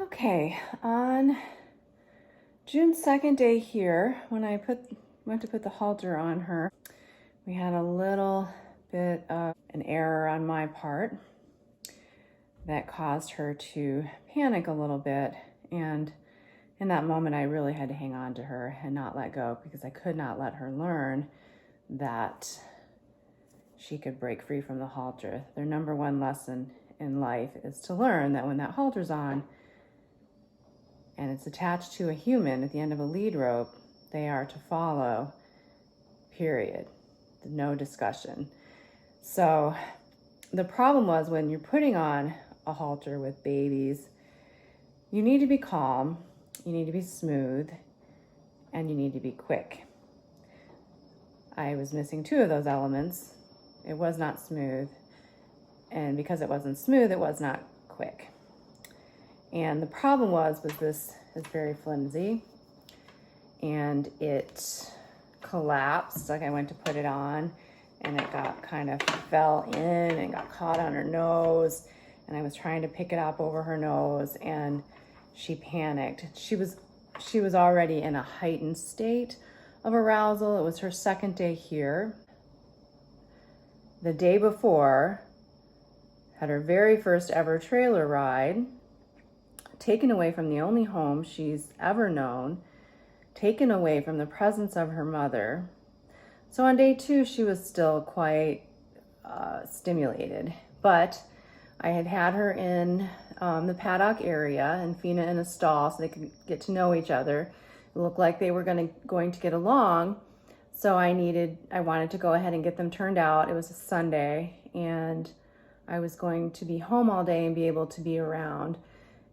Okay, on June's second day here, when I went to put the halter on her, we had a little bit of an error on my part that caused her to panic a little bit. And in that moment, I really had to hang on to her and not let go, because I could not let her learn that she could break free from the halter. Their number one lesson in life is to learn that when that halter's on and it's attached to a human at the end of a lead rope, they are to follow, period. No discussion. So the problem was, when you're putting on a halter with babies, you need to be calm, you need to be smooth, and you need to be quick. I was missing two of those elements. It was not smooth, and because it wasn't smooth, it was not quick. And the problem was this is very flimsy, and it collapsed. Like, I went to put it on, and it got kind of fell in and got caught on her nose, and I was trying to pick it up over her nose, and she panicked. She was already in a heightened state of arousal. It was her second day here. The day before, had her very first ever trailer ride, taken away from the only home she's ever known, taken away from the presence of her mother. So on day two, she was still quite stimulated, but I had her in the paddock area and Fina in a stall so they could get to know each other. It looked like they were going to get along. So I wanted to go ahead and get them turned out. It was a Sunday, and I was going to be home all day and be able to be around.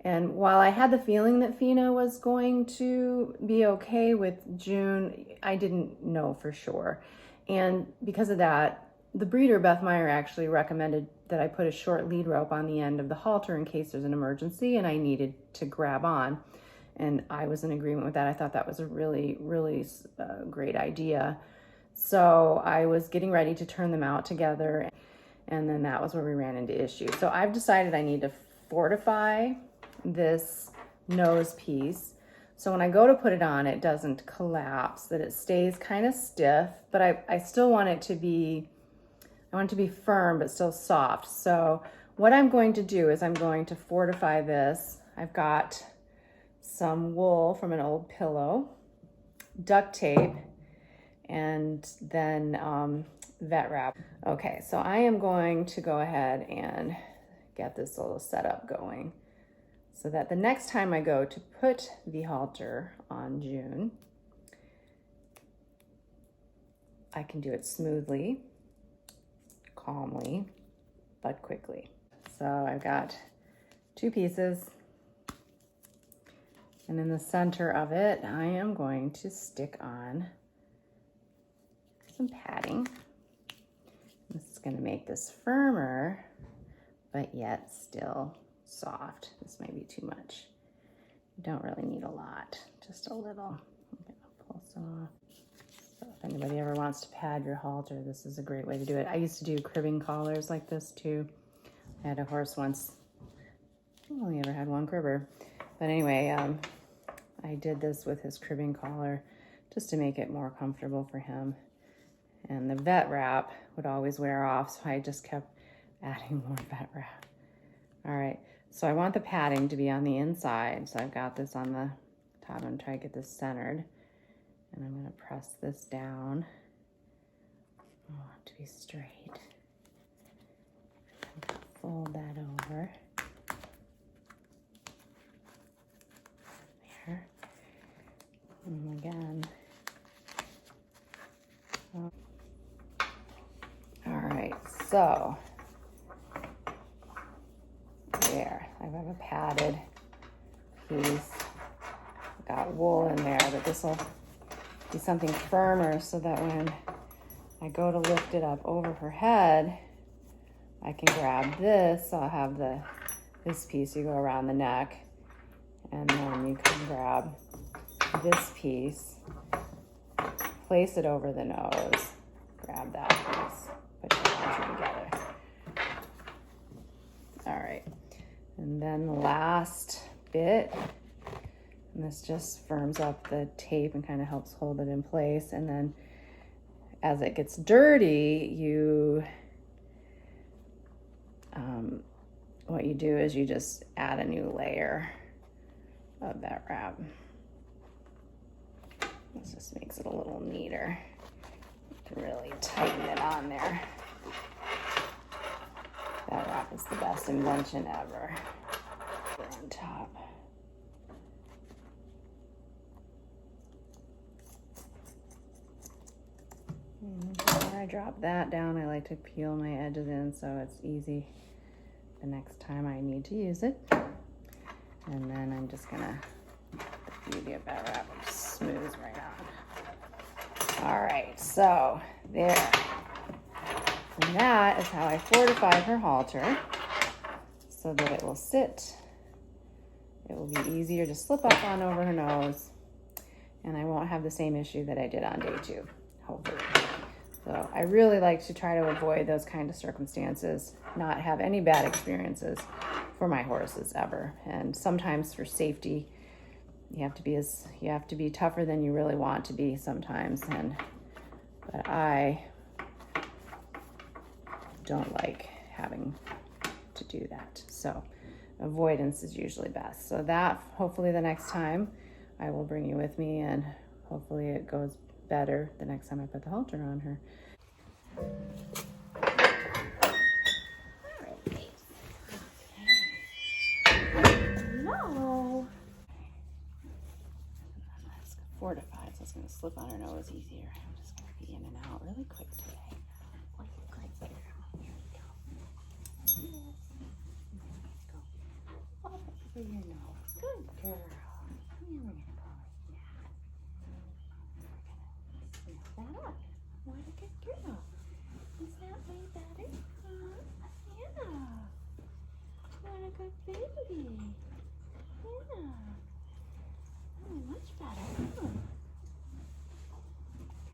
And while I had the feeling that Fina was going to be okay with June, I didn't know for sure. And because of that, the breeder, Beth Meyer, actually recommended that I put a short lead rope on the end of the halter in case there's an emergency and I needed to grab on. And I was in agreement with that. I thought that was a really, really great idea. So I was getting ready to turn them out together, and then that was where we ran into issues. So I've decided I need to fortify this nose piece, so when I go to put it on, it doesn't collapse, that it stays kind of stiff, but I still want it to be, I want it to be firm but still soft. So what I'm going to do is I'm going to fortify this. I've got some wool from an old pillow, duct tape, and then vet wrap. Okay, so I am going to go ahead and get this little setup going so that the next time I go to put the halter on June, I can do it smoothly, calmly, but quickly. So I've got two pieces, and in the center of it, I am going to stick on some padding. This is going to make this firmer, but yet still soft. This might be too much. You don't really need a lot, just a little. I'm going to pull some off. So if anybody ever wants to pad your halter, this is a great way to do it. I used to do cribbing collars like this too. I had a horse once. I only ever had one cribber. But anyway, I did this with his cribbing collar just to make it more comfortable for him. And the vet wrap would always wear off, so I just kept adding more vet wrap. All right, so I want the padding to be on the inside, so I've got this on the top. I'm gonna try to get this centered, and I'm gonna press this down. I want it to be straight. Fold that over. There. And again. All right, so there, I have a padded piece. Got wool in there, but this will be something firmer so that when I go to lift it up over her head, I can grab this. I'll have this piece, you go around the neck, and then you can grab this piece, place it over the nose, grab that piece, put your two together. All right, and then the last bit. And this just firms up the tape and kind of helps hold it in place. And then as it gets dirty, what you do is you just add a new layer of that wrap. This just makes it a little neater. You can really tighten it on there. That wrap is the best invention ever. On top. Before I drop that down, I like to peel my edges in so it's easy the next time I need to use it. And then I'm just gonna, the beauty of that wrap, it just smooths right on. All right, so there. And that is how I fortified her halter so that it will sit. It will be easier to slip up on over her nose, and I won't have the same issue that I did on day 2, hopefully. So I really like to try to avoid those kind of circumstances, not have any bad experiences for my horses ever. And sometimes for safety, you have to be tougher than you really want to be sometimes. But I don't like having to do that. So avoidance is usually best. So that, hopefully the next time I will bring you with me, and hopefully it goes better the next time I put the halter on her. No. That's fortified, so it's going to slip on her nose easier. I'm just going to be in and out really quick today. There. Here we go. Yes. Go. Up over your nose. Good girl. And we're going to go like that. We're going to sniff that up. What a good girl. Is that way better? Yeah. What a good baby.